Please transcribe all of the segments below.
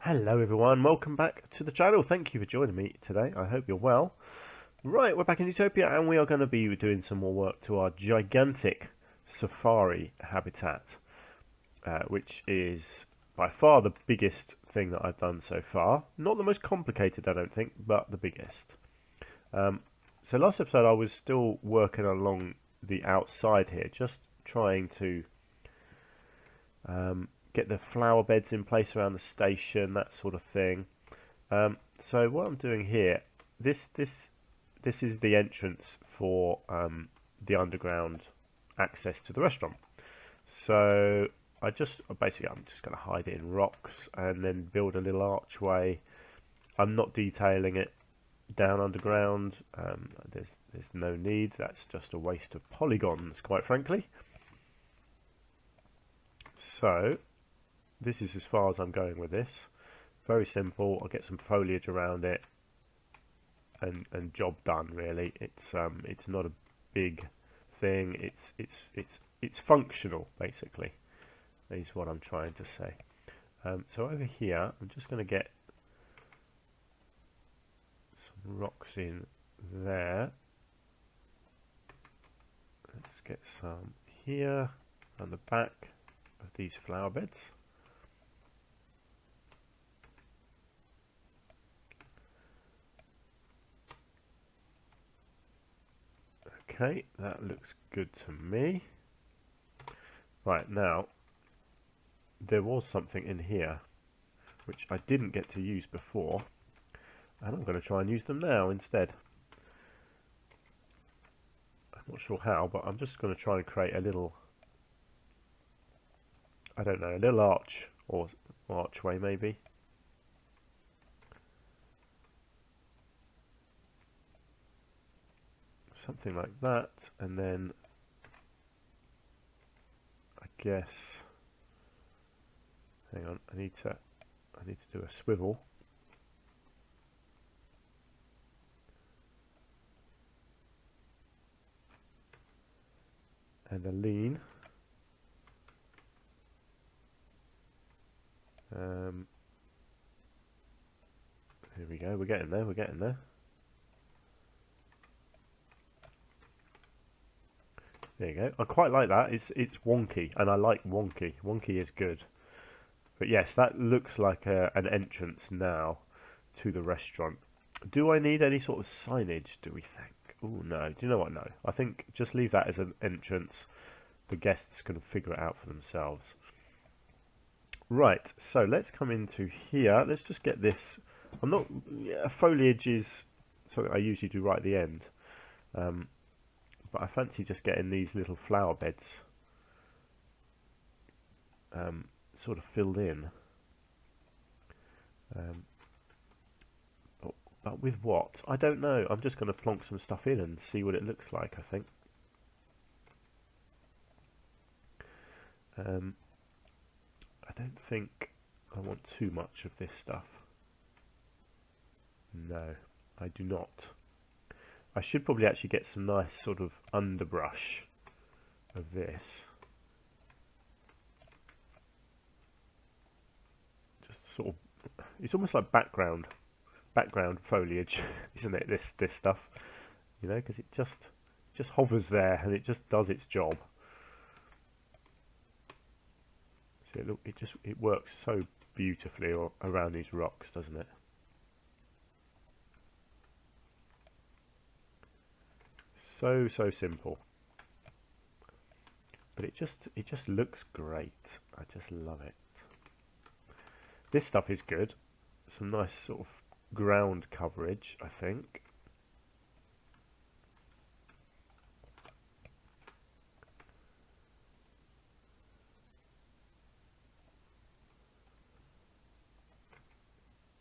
Hello everyone, welcome back to the channel. Thank you for joining me today. I hope you're well. Right, we're back in Utopia and we are going to be doing some more work to our gigantic safari habitat, which is by far the biggest thing that I've done so far. Not the most complicated, I don't think, but the biggest. So last episode I was still working along the outside here, just trying to get the flower beds in place around the station, that sort of thing. So what I'm doing here, this is the entrance for the underground access to the restaurant. So I'm just going to hide it in rocks and then build a little archway. I'm not detailing it down underground. There's no need. That's just a waste of polygons, quite frankly. So this is as far as I'm going with this. Very simple. I'll get some foliage around it, and job done. Really, it's not a big thing. It's functional, basically. Is what I'm trying to say. So over here, I'm just going to get some rocks in there. Let's get some here on the back of these flower beds. Okay, that looks good to me. Right, now, there was something in here which I didn't get to use before, and I'm going to try and use them now instead. I'm not sure how, but I'm just going to try and create a little, I don't know, a little arch or archway maybe. Something like that, and then I guess, hang on, I need to do a swivel. And a lean. Here we go, we're getting there, we're getting there. There you go. I quite like that. It's wonky, and I like wonky. Wonky is good. But yes, that looks like an entrance now to the restaurant. Do I need any sort of signage, do we think? Oh, no. Do you know what? No. I think just leave that as an entrance. The guests can figure it out for themselves. Right, so let's come into here. Let's just get this. I'm not... Yeah, foliage is something I usually do right at the end. But I fancy just getting these little flower beds sort of filled in. But with what? I don't know. I'm just going to plonk some stuff in and see what it looks like, I think. I don't think I want too much of this stuff. No, I do not. I should probably actually get some nice sort of underbrush of this. Just sort of, it's almost like background foliage, isn't it? This stuff, you know, because it just hovers there and it just does its job. So look, it works so beautifully around these rocks, doesn't it? So simple, but it just looks great. I just love it. This stuff is good. Some nice sort of ground coverage, I think.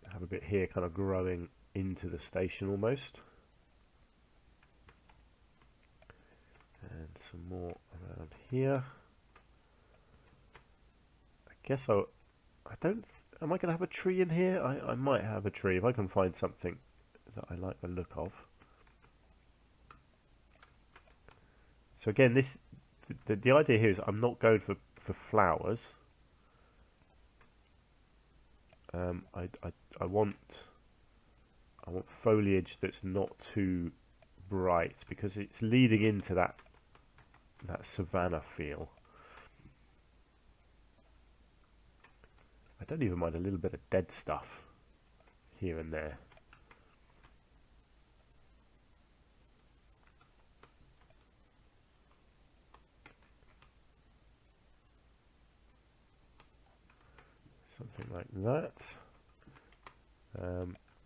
I have a bit here kind of growing into the station almost. And some more around here. I guess I don't. Am I going to have a tree in here? I might have a tree if I can find something that I like the look of. So again, the idea here is I'm not going for flowers. I want foliage that's not too bright because it's leading into that savanna feel. I don't even mind a little bit of dead stuff here and there. Something like that.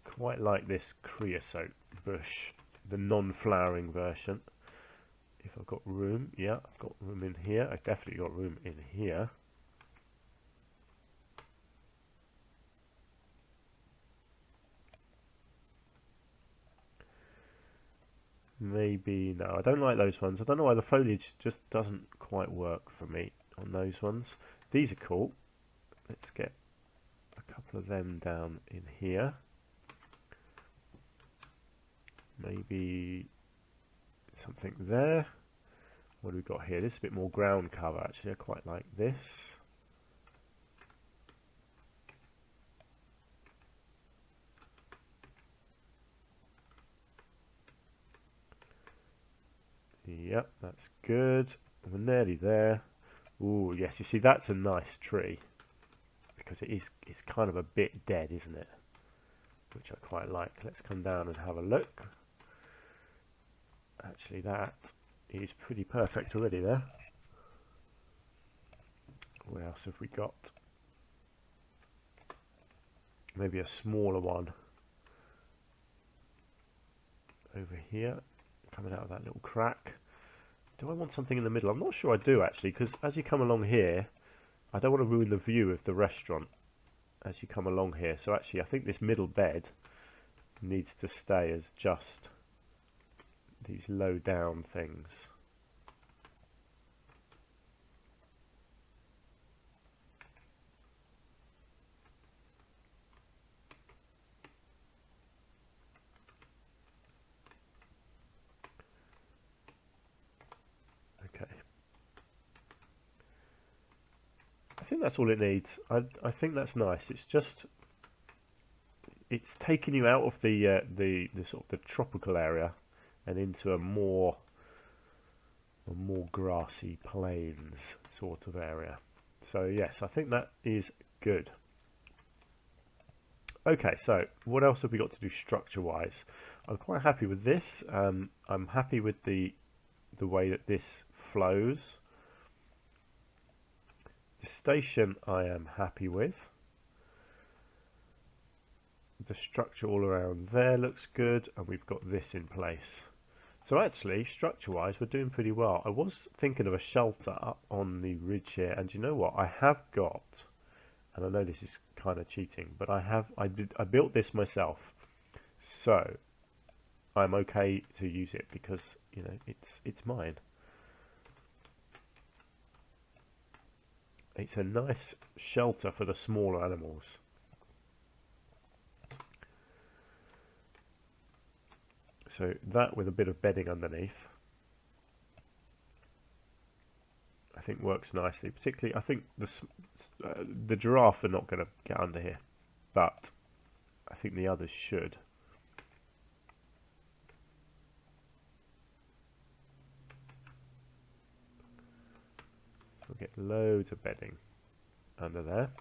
Quite like this creosote bush, the non-flowering version. If I've got room, yeah, I've got room in here. I've definitely got room in here. Maybe, no, I don't like those ones. I don't know why the foliage just doesn't quite work for me on those ones. These are cool. Let's get a couple of them down in here. Maybe something there. What do we got here? This is a bit more ground cover actually. I quite like this. Yep, that's good. We're nearly there. Ooh, yes, you see that's a nice tree because it's kind of a bit dead, isn't it? Which I quite like. Let's come down and have a look. Actually, that is pretty perfect already there. What else have we got? Maybe a smaller one over here, coming out of that little crack. Do I want something in the middle? I'm not sure I do actually, because as you come along here, I don't want to ruin the view of the restaurant as you come along here. So actually, I think this middle bed needs to stay as just these low down things. Okay. I think that's all it needs. I think that's nice. It's just it's taking you out of the sort of the tropical area and into a more grassy plains sort of area. So yes, I think that is good. Okay, so what else have we got to do structure wise? I'm quite happy with this. I'm happy with the way that this flows. The station I am happy with. The structure all around there looks good, and we've got this in place. So actually, structure-wise, we're doing pretty well. I was thinking of a shelter up on the ridge here, and you know what? I have got, and I know this is kind of cheating, but I built this myself, so I'm okay to use it because you know it's mine. It's a nice shelter for the smaller animals. So that with a bit of bedding underneath, I think works nicely. Particularly, I think the giraffe are not going to get under here, but I think the others should. We'll get loads of bedding under there.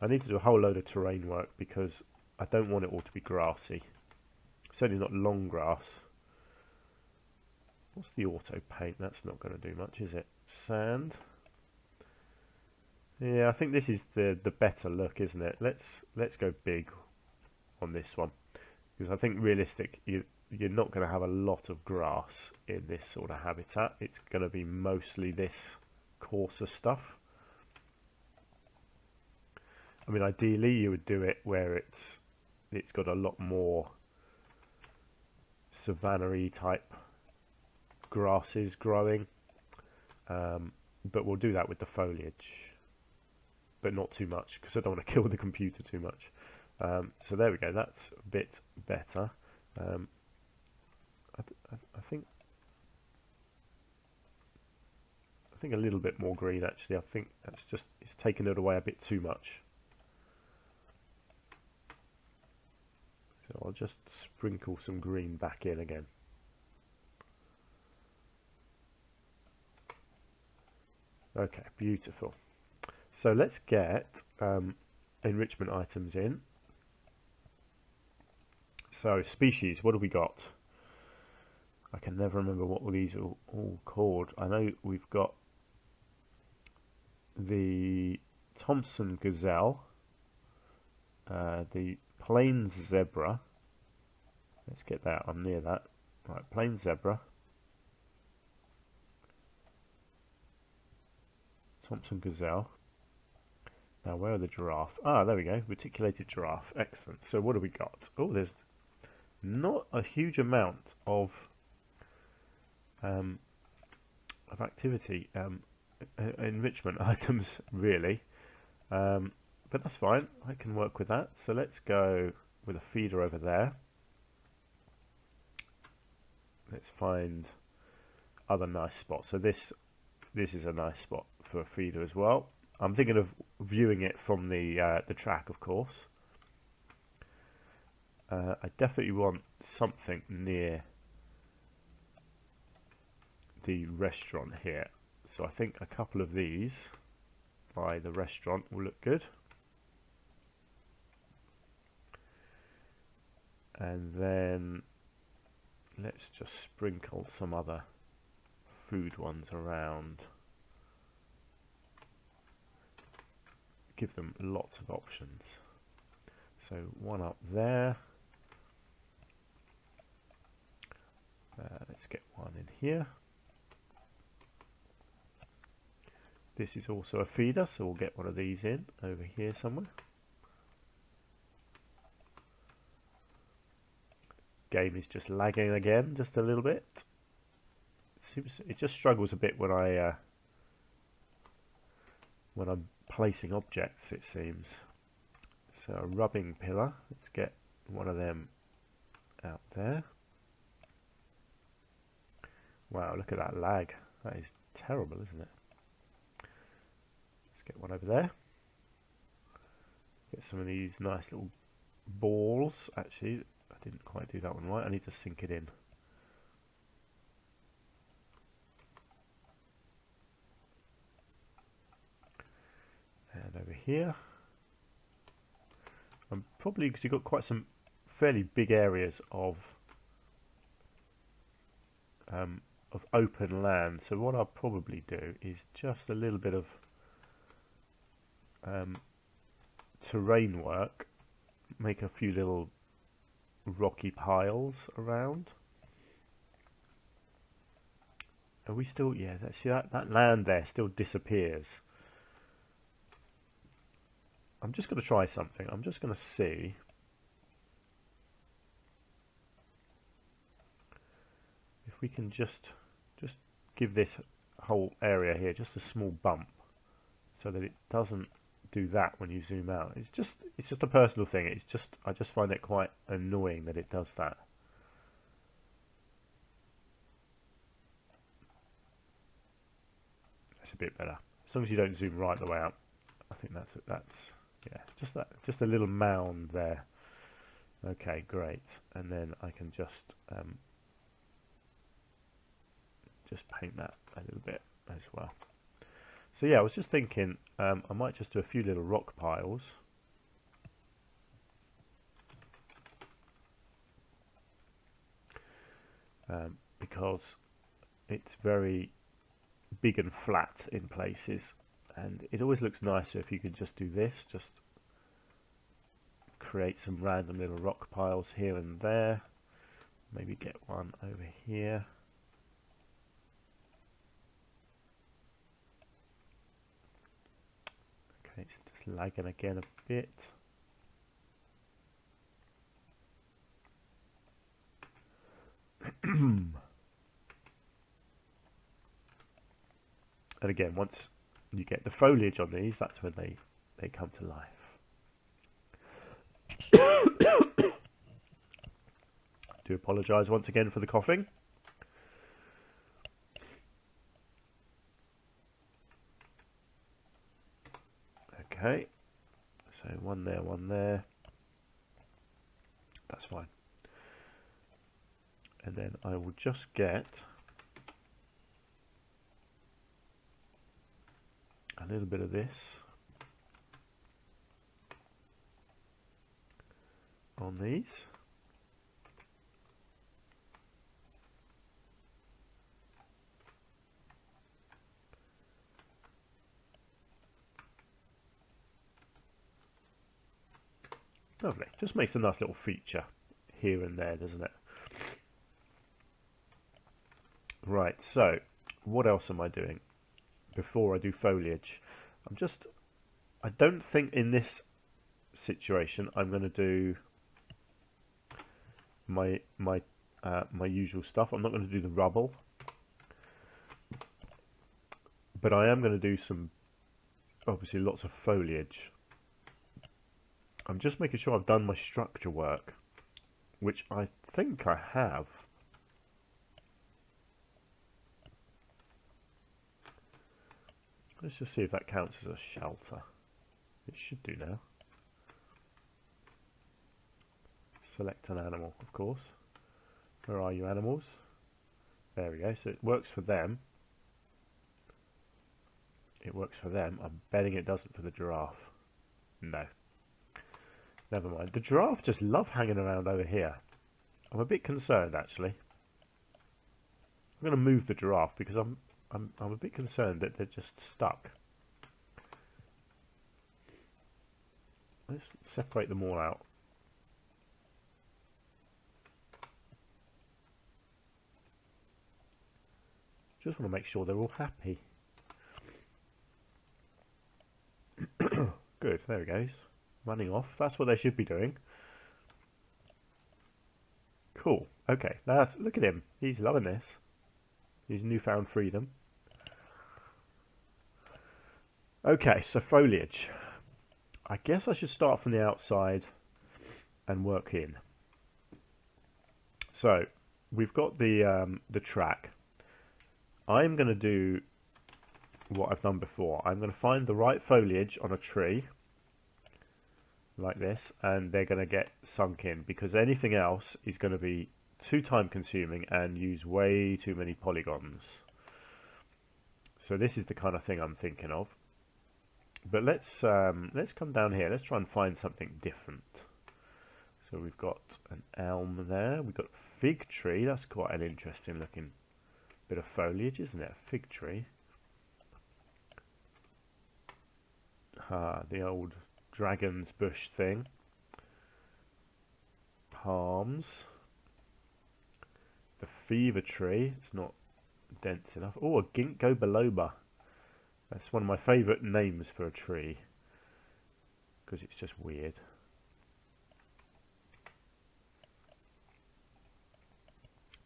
I need to do a whole load of terrain work because I don't want it all to be grassy. Certainly not long grass. What's the auto paint? That's not going to do much, is it? Sand. Yeah, I think this is the better look, isn't it? Let's go big on this one because I think realistic you're not going to have a lot of grass in this sort of habitat. It's going to be mostly this coarser stuff. I mean, ideally you would do it where it's got a lot more savanna-y type grasses growing, but we'll do that with the foliage, but not too much because I don't want to kill the computer too much. So there we go, that's a bit better. I think a little bit more green actually. I think that's just, it's taken it away a bit too much. So I'll just sprinkle some green back in again. Okay, beautiful. So let's get enrichment items in. So species, what have we got? I can never remember what these are all called. I know we've got the Thompson gazelle, the plains zebra. Let's get that, I'm near that. Right, plains zebra. Thompson gazelle. Now where are the giraffe? Ah, there we go, reticulated giraffe. Excellent. So what have we got? Oh, there's not a huge amount of activity, enrichment items really, but that's fine. I can work with that. So let's go with a feeder over there. Let's find other nice spots. So this is a nice spot for a feeder as well. I'm thinking of viewing it from the track, of course. I definitely want something near the restaurant here. So I think a couple of these by the restaurant will look good. And then let's just sprinkle some other food ones around. Give them lots of options. So one up there. Let's get one in here. This is also a feeder, so we'll get one of these in over here somewhere. Game is just lagging again, just a little bit. It just struggles a bit when I'm placing objects, it seems. So a rubbing pillar. Let's get one of them out there. Wow, look at that lag. That is terrible, isn't it? Let's get one over there. Get some of these nice little balls. Actually, I didn't quite do that one right. I need to sink it in. And over here. And probably because you've got quite some fairly big areas of open land. So what I'll probably do is just a little bit of terrain work. Make a few little rocky piles around. Are we still, yeah, see that land there still disappears. I'm just going to try something. I'm just going to see if we can just give this whole area here just a small bump so that it doesn't do that when you zoom out. It's just a personal thing. I just find it quite annoying that it does that. That's a bit better. As long as you don't zoom right the way out. I think that's yeah, just a little mound there. Okay, great. And then I can just paint that a little bit as well. So yeah, I was just thinking I might just do a few little rock piles. Because it's very big and flat in places, and it always looks nicer if you can just do this, just create some random little rock piles here and there. Maybe get one over here. Okay, it's just lagging again a bit. And again, once you get the foliage on these, that's when they come to life. Do apologise once again for the coughing. Okay, so one there, one there. That That's fine. And then I will just get a little bit of this on these. Lovely. Just makes a nice little feature here and there, doesn't it? Right, so what else am I doing before I do foliage? I don't think in this situation I'm going to do my usual stuff. I'm not going to do the rubble, but I am going to do some, obviously, lots of foliage. I'm just making sure I've done my structure work, which I think I have. Let's just see if that counts as a shelter. It should do now. Select an animal, of course. Where are you, animals? There we go. So it works for them. It works for them. I'm betting it doesn't for the giraffe. No. Never mind. The giraffe just love hanging around over here. I'm a bit concerned, actually. I'm going to move the giraffe because I'm a bit concerned that they're just stuck. Let's separate them all out. Just want to make sure they're all happy. Good, there he goes. Running off. That's what they should be doing. Cool. Okay, now look at him. He's loving this. His newfound freedom. Okay, so foliage. I guess I should start from the outside and work in. So we've got the track. I'm going to do what I've done before. I'm going to find the right foliage on a tree like this, and they're going to get sunk in, because anything else is going to be too time consuming and use way too many polygons. So this is the kind of thing I'm thinking of. But let's come down here. Let's try and find something different. So we've got an elm there. We've got a fig tree. That's quite an interesting looking bit of foliage, isn't it? A fig tree. The old dragon's bush thing. Palms. The fever tree. It's not dense enough. Oh, a ginkgo biloba. That's one of my favourite names for a tree, because it's just weird.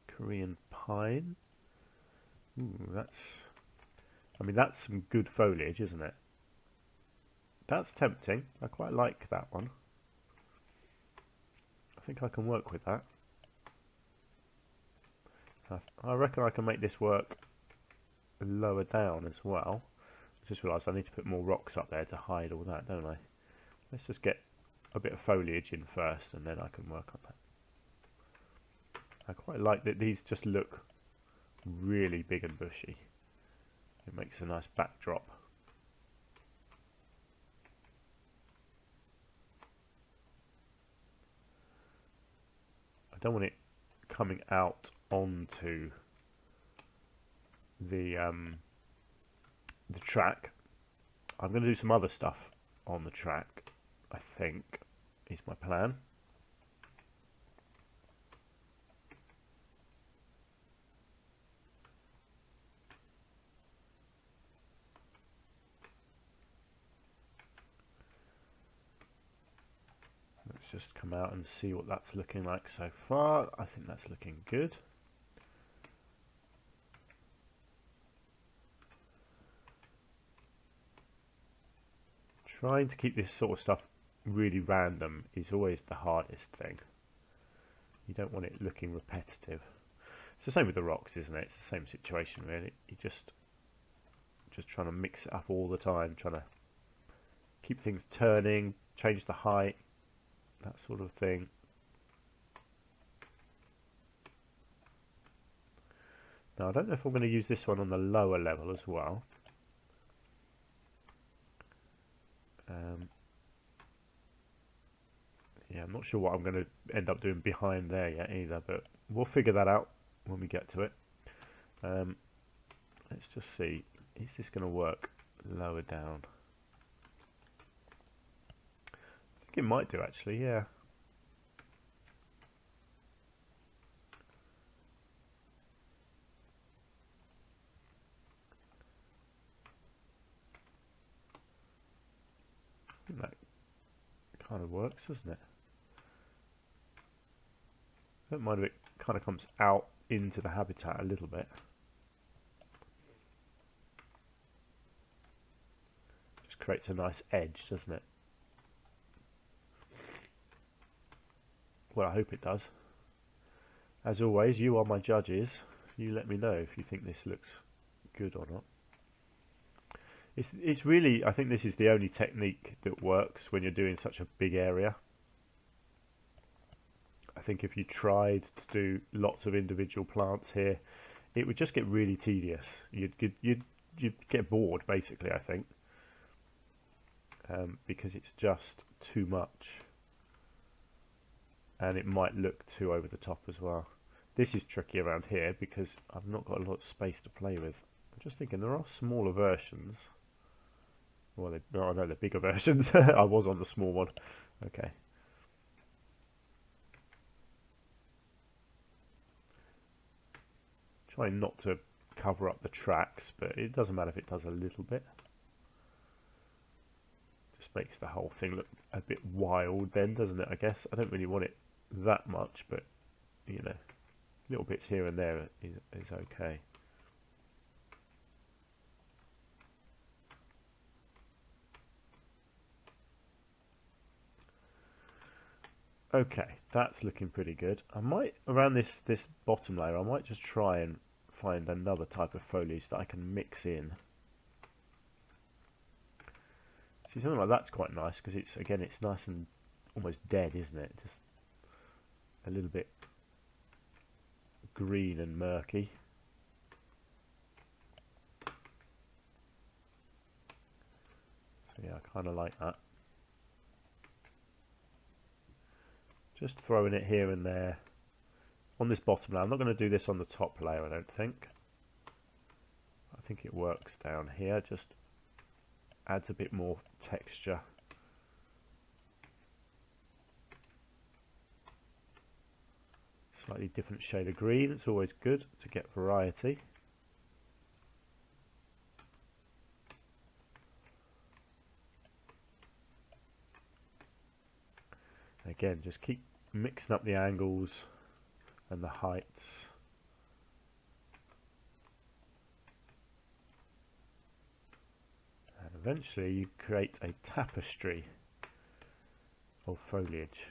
Korean pine. Ooh, that's some good foliage, isn't it? That's tempting. I quite like that one. I think I can work with that. I reckon I can make this work lower down as well. I just realised I need to put more rocks up there to hide all that, don't I? Let's just get a bit of foliage in first, and then I can work on that. I quite like that these just look really big and bushy. It makes a nice backdrop. I don't want it coming out onto the track. I'm going to do some other stuff on the track, I think, is my plan. Let's just come out and see what that's looking like so far. I think that's looking good. Trying to keep this sort of stuff really random is always the hardest thing. You don't want it looking repetitive. It's the same with the rocks, isn't it? It's the same situation, really. You just trying to mix it up all the time, trying to keep things turning, change the height, that sort of thing. Now I don't know if I'm going to use this one on the lower level as well. Yeah, I'm not sure what I'm going to end up doing behind there yet either, but we'll figure that out when we get to it. Let's just see, is this going to work lower down? I think it might do actually, yeah. I think that kind of works, doesn't it? I don't mind if it kind of comes out into the habitat a little bit. Just creates a nice edge, doesn't it? Well, I hope it does. As always, you are my judges. You let me know if you think this looks good or not. It's really, I think this is the only technique that works when you're doing such a big area. I think if you tried to do lots of individual plants here, it would just get really tedious. You'd get bored, basically, I think, because it's just too much, and it might look too over the top as well. This is tricky around here because I've not got a lot of space to play with. I'm just thinking there are smaller versions. Well, I know the bigger versions. I was on the small one. Okay. Trying not to cover up the tracks, but it doesn't matter if it does a little bit. Just makes the whole thing look a bit wild then, doesn't it, I guess? I don't really want it that much, but, you know, little bits here and there is okay. Okay, that's looking pretty good. I might, around this bottom layer, I might just try and find another type of foliage that I can mix in. See, something like that's quite nice because it's, again, it's nice and almost dead, isn't it? Just a little bit green and murky. So yeah, I kind of like that. Just throwing it here and there on this bottom layer. I'm not going to do this on the top layer, I don't think. I think it works down here, just adds a bit more texture. Slightly different shade of green, it's always good to get variety. Again, just keep mixing up the angles and the heights. And eventually you create a tapestry of foliage.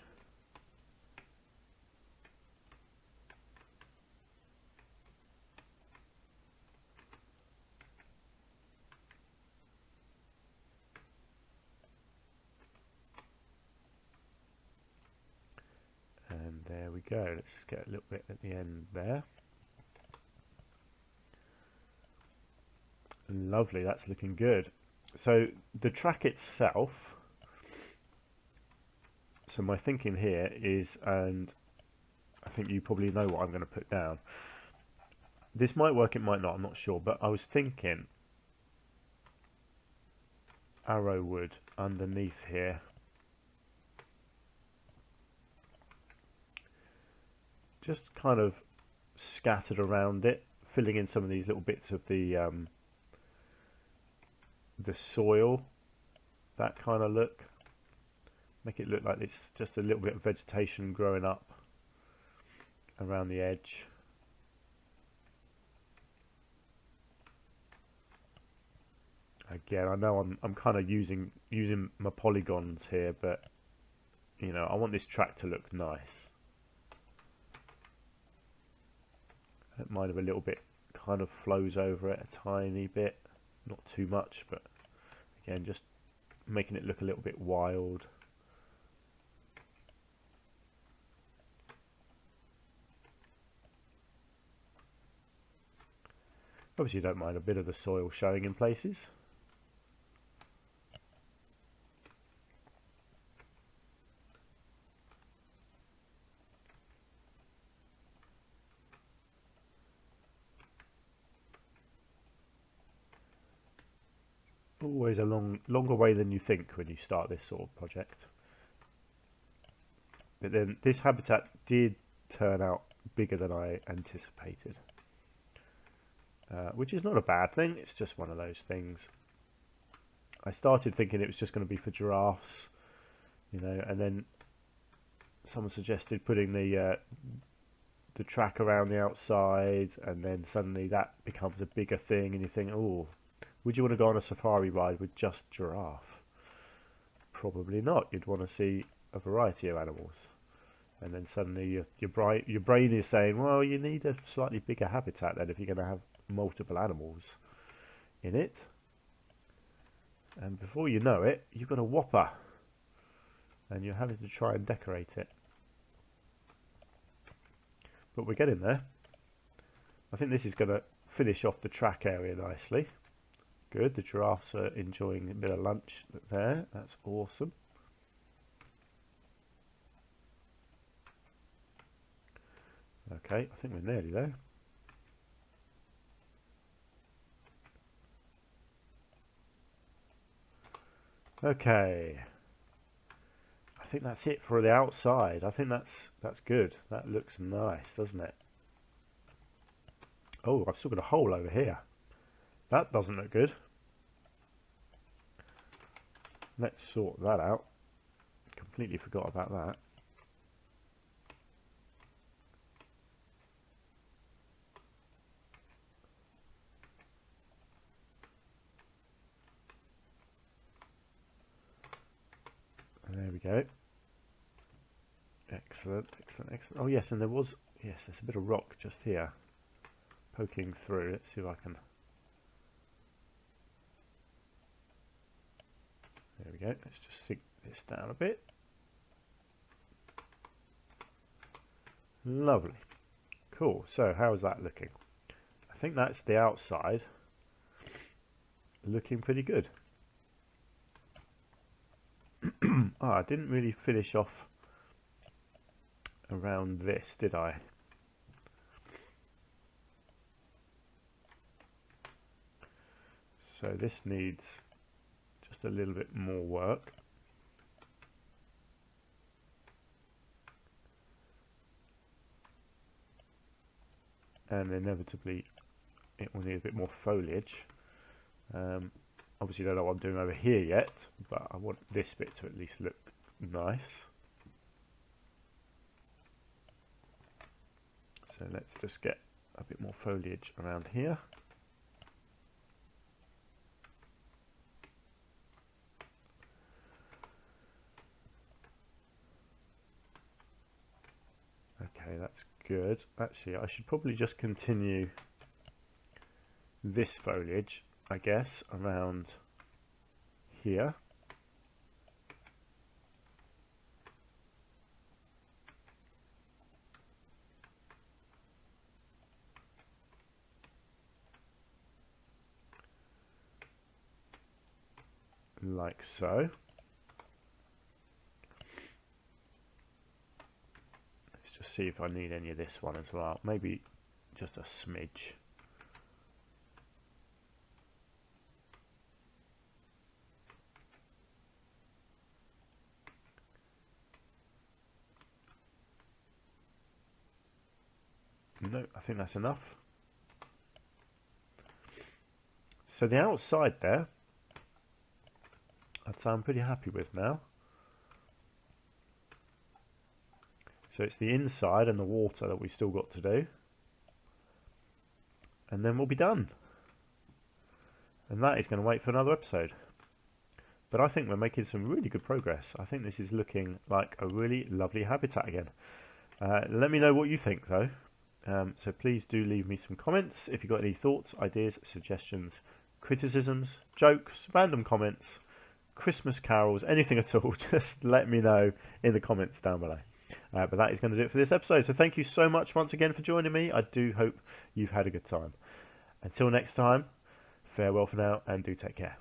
And there we go. Let's just get a little bit at the end there. Lovely, that's looking good. So the track itself, so my thinking here is, and I think you probably know what I'm going to put down. This might work, it might not, I'm not sure, but I was thinking arrowwood underneath here. Just kind of scattered around it, filling in some of these little bits of the soil, that kind of look. Make it look like it's just a little bit of vegetation growing up around the edge. Again, I know I'm kind of using my polygons here, but you know, I want this track to look nice. I don't mind if a little bit kind of flows over it a tiny bit, not too much, but again, just making it look a little bit wild. Obviously you don't mind a bit of the soil showing in places. Always a longer way than you think when you start this sort of project. But then this habitat did turn out bigger than I anticipated, which is not a bad thing. It's just one of those things. I started thinking it was just going to be for giraffes, you know, and then someone suggested putting the track around the outside, and then suddenly that becomes a bigger thing, and you think, oh, would you want to go on a safari ride with just giraffe? Probably not. You'd want to see a variety of animals. And then suddenly your brain is saying, well, you need a slightly bigger habitat then if you're going to have multiple animals in it. And before you know it, you've got a whopper, and you're having to try and decorate it. But we're getting there. I think this is going to finish off the track area nicely. Good, the giraffes are enjoying a bit of lunch there. That's awesome. Okay, I think we're nearly there. Okay, I think that's it for the outside. I think that's good. That looks nice, doesn't it? Oh, I've still got a hole over here. That doesn't look good. Let's sort that out. Completely forgot about that. There we go. Excellent, excellent, excellent. Oh yes, and there was, yes, there's a bit of rock just here poking through. Let's see if I can. There we go. Let's just sink this down a bit. Lovely. Cool. So how's that looking? I think that's the outside. Looking pretty good. Oh, I didn't really finish off around this, did I? So this needs just a little bit more work. And inevitably it will need a bit more foliage. Obviously I don't know what I'm doing over here yet, but I want this bit to at least look nice. So let's just get a bit more foliage around here. Okay, that's good. Actually, I should probably just continue this foliage, I guess, around here. Like so. Let's just see if I need any of this one as well. Maybe just a smidge. No, I think that's enough. So the outside there, I'd say I'm pretty happy with now. So it's the inside and the water that we still got to do. And then we'll be done. And that is going to wait for another episode. But I think we're making some really good progress. I think this is looking like a really lovely habitat again. Let me know what you think though. So please do leave me some comments if you've got any thoughts, ideas, suggestions, criticisms, jokes, random comments, Christmas carols, anything at all. Just let me know in the comments down below. But that is going to do it for this episode. So thank you so much once again for joining me. I do hope you've had a good time. Until next time, farewell for now and do take care.